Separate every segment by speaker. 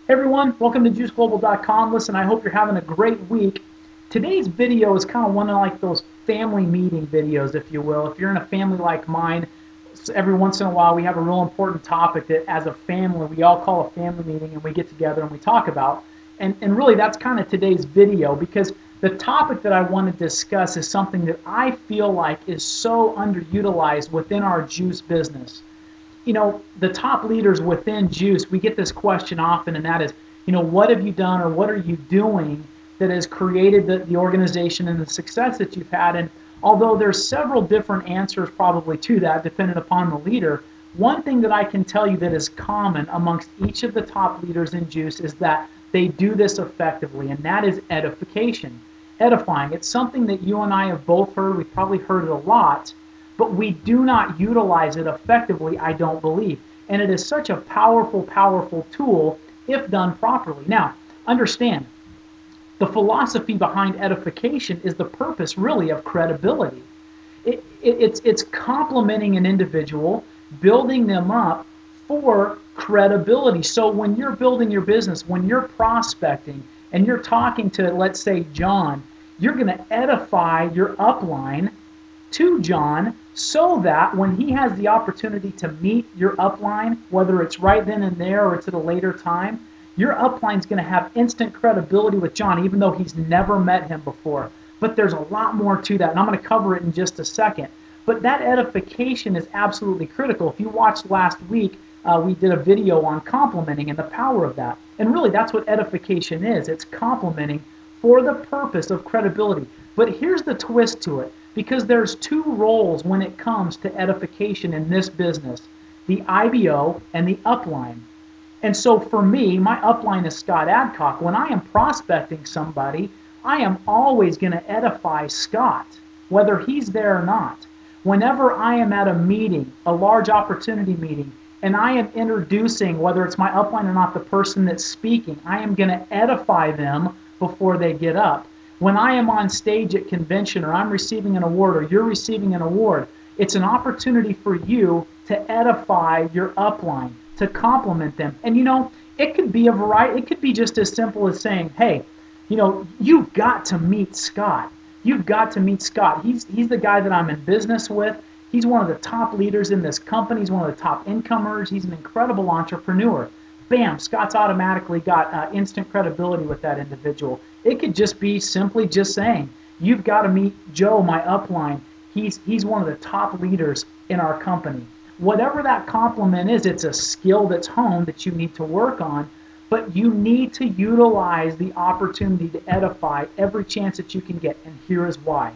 Speaker 1: Hey everyone, welcome to JGlobal.com. Listen, I hope you're having a great week. Today's video is kind of one of like those family meeting videos, if you will. If you're in a family like mine, every once in a while we have a real important topic that as a family we all call a family meeting and we get together and we talk about. And really that's kind of today's video because the topic that I want to discuss is something that I feel like is so underutilized within our juice business. The top leaders within Juice, we get this question often, and that is, what have you done or what are you doing that has created the organization and the success that you've had? And although there's several different answers probably to that, depending upon the leader, one thing that I can tell you that is common amongst each of the top leaders in Juice is that they do this effectively, and that is edification. Edifying. It's something that you and I have both heard. We've probably heard it a lot, but we do not utilize it effectively, I don't believe. And it is such a powerful, powerful tool if done properly. Now, understand, the philosophy behind edification is the purpose, really, of credibility. It's complimenting an individual, building them up for credibility. So when you're building your business, when you're prospecting, and you're talking to, let's say, John, you're going to edify your upline to John so that when he has the opportunity to meet your upline, whether it's right then and there or it's at a later time, your upline's going to have instant credibility with John, even though he's never met him before. But there's a lot more to that, and I'm going to cover it in just a second. But that edification is absolutely critical. If you watched last week, we did a video on complimenting and the power of that. And really, that's what edification is. It's complimenting for the purpose of credibility. But here's the twist to it. Because there's two roles when it comes to edification in this business, the IBO and the upline. And so for me, my upline is Scott Adcock. When I am prospecting somebody, I am always going to edify Scott, whether he's there or not. Whenever I am at a meeting, a large opportunity meeting, and I am introducing, whether it's my upline or not, the person that's speaking, I am going to edify them before they get up. When I am on stage at convention or I'm receiving an award or you're receiving an award, it's an opportunity for you to edify your upline, to compliment them. And it could be a variety. It could be just as simple as saying, hey, you've got to meet Scott. You've got to meet Scott. He's the guy that I'm in business with. He's one of the top leaders in this company. He's one of the top incomers. He's an incredible entrepreneur. Bam, Scott's automatically got instant credibility with that individual. It could just be simply just saying, you've got to meet Joe, my upline. He's one of the top leaders in our company. Whatever that compliment is, it's a skill that's honed that you need to work on, but you need to utilize the opportunity to edify every chance that you can get, and here is why.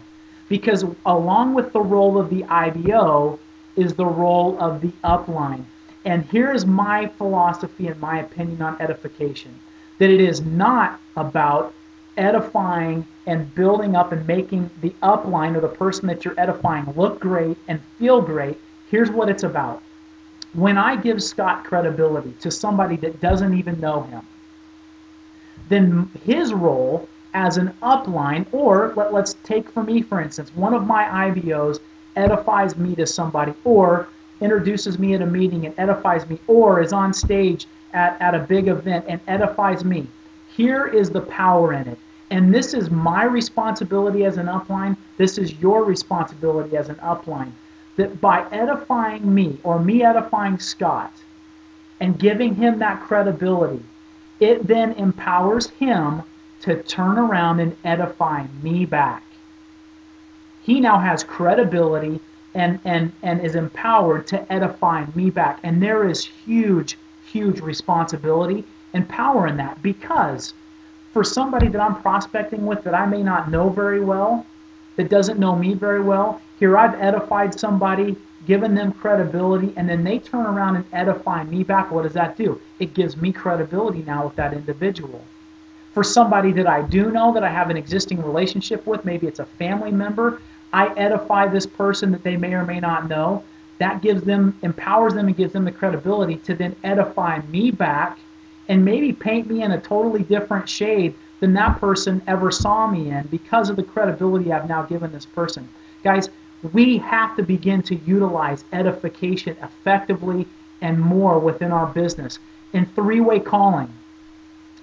Speaker 1: Because along with the role of the IBO is the role of the upline. And here's my philosophy and my opinion on edification, that it is not about edifying and building up and making the upline or the person that you're edifying look great and feel great. Here's what it's about. When I give Scott credibility to somebody that doesn't even know him, then his role as an upline, or let's take for me, for instance, one of my IBOs edifies me to somebody, or introduces me at a meeting and edifies me, or is on stage at a big event and edifies me. Here is the power in it. And this is my responsibility as an upline. This is your responsibility as an upline. That by edifying me, or me edifying Scott, and giving him that credibility, it then empowers him to turn around and edify me back. He now has credibility and is empowered to edify me back. And there is huge, huge responsibility and power in that, because for somebody that I'm prospecting with that I may not know very well, that doesn't know me very well, here I've edified somebody, given them credibility, and then they turn around and edify me back. What does that do? It gives me credibility now with that individual. For somebody that I do know, that I have an existing relationship with, maybe it's a family member, I edify this person that they may or may not know. That gives them, empowers them and gives them the credibility to then edify me back and maybe paint me in a totally different shade than that person ever saw me in, because of the credibility I've now given this person. Guys, we have to begin to utilize edification effectively and more within our business. In three-way calling,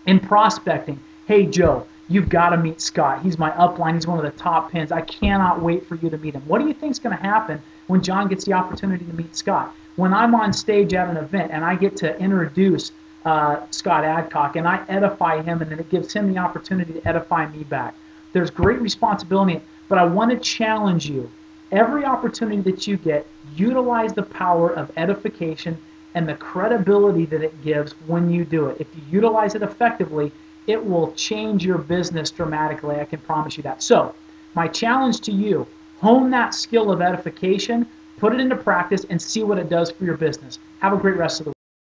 Speaker 1: In prospecting, hey Joe, you've got to meet Scott. He's my upline. He's one of the top pins. I cannot wait for you to meet him. What do you think is going to happen when John gets the opportunity to meet Scott? When I'm on stage at an event and I get to introduce Scott Adcock and I edify him, and then it gives him the opportunity to edify me back. There's great responsibility, but I want to challenge you. Every opportunity that you get, utilize the power of edification and the credibility that it gives when you do it. If you utilize it effectively, it will change your business dramatically. I can promise you that. So, my challenge to you, hone that skill of edification, put it into practice, and see what it does for your business. Have a great rest of the week.